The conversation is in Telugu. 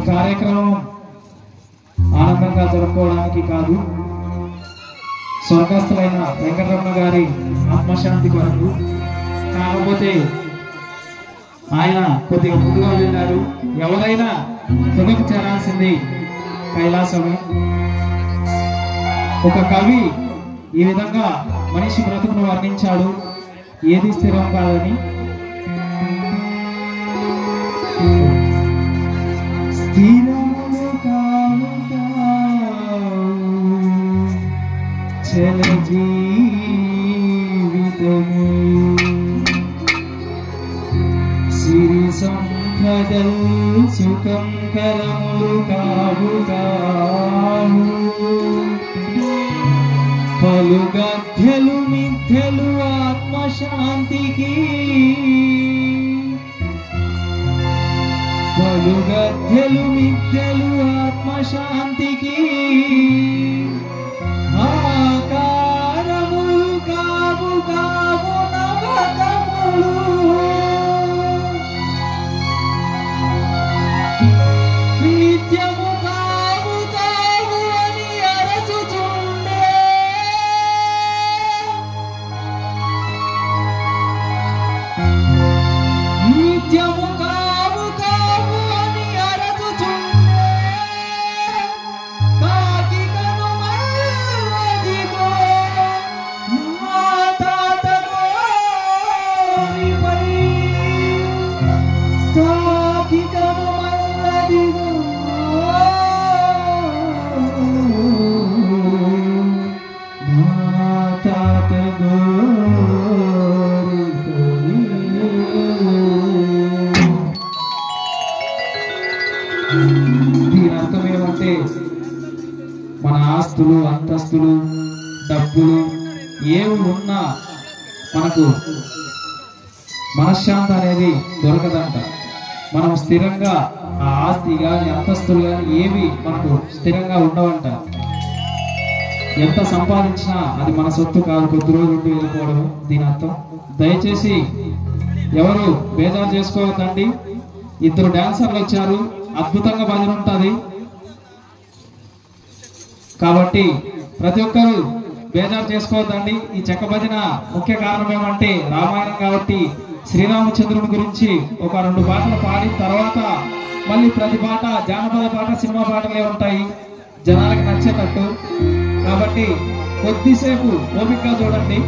కార్యక్రమం ఆనందంగా జరుపుకోవడానికి కాదు, స్వర్గస్థులైన వెంకటరమణ గారి ఆత్మశాంతి కొరకు. కాకపోతే ఆయన కొద్దిగా ముందుగా వెళ్ళారు. ఎవరైనా తుదకు చేరాల్సింది కైలాసమే. ఒక కవి ఈ విధంగా మనిషి బ్రతుకును వర్ణించాడు, ఏది స్థిరం కాదని. స్థిరములు కావు చల జీవితము, సిరి సంపదల్ సుఖం కరములు కావు కావు, పలు గద్దెలు మిథ్యలు ఆత్మశాంతికి, పలు గద్దెలు మిథ్యలు ఆత్మశాంతికి, ఆకారములు కావు కావు నవకములు, నిత్యము కావు కావు అని అరచుచుండే, నిత్యము కావు కావు అని అరచుచుండే, కాకి కనుమల్లదిగో నా తాత గోరిపై, కాకి కనుమల్లదిగో నా తాత దీని అర్థం ఏమంటే, మన ఆస్తులు అంతస్తులు డబ్బులు ఏమి ఉన్నా మనకు మనశ్శాంతి అనేది దొరకదంట. మనం స్థిరంగా ఆ ఆస్తి కానీ అంతస్తులు కానీ ఏవి మనకు స్థిరంగా ఉండవంట. ఎంత సంపాదించినా అది మన సొత్తు కాదు, కొద్ది రోజులు ఉండి వెళ్ళిపోవడం దీని అర్థం. దయచేసి ఎవరు బేజారు చేసుకోవద్దండి. ఇద్దరు డాన్సర్లు వచ్చారు, అద్భుతంగా భజన ఉంటుంది కాబట్టి ప్రతి ఒక్కరు బేజారు చేసుకోవద్దండి. ఈ చెక్క భజన ముఖ్య కారణం ఏమంటే రామాయణం కాబట్టి శ్రీరామచంద్రుని గురించి ఒక 2 పాటలు పాడిన తర్వాత మళ్ళీ ప్రతి పాట జానపద పాట సినిమా పాటలే ఉంటాయి జనాలకు నచ్చేటట్టు. కాబట్టి కొద్దిసేపు ఓపికగా చూడండి.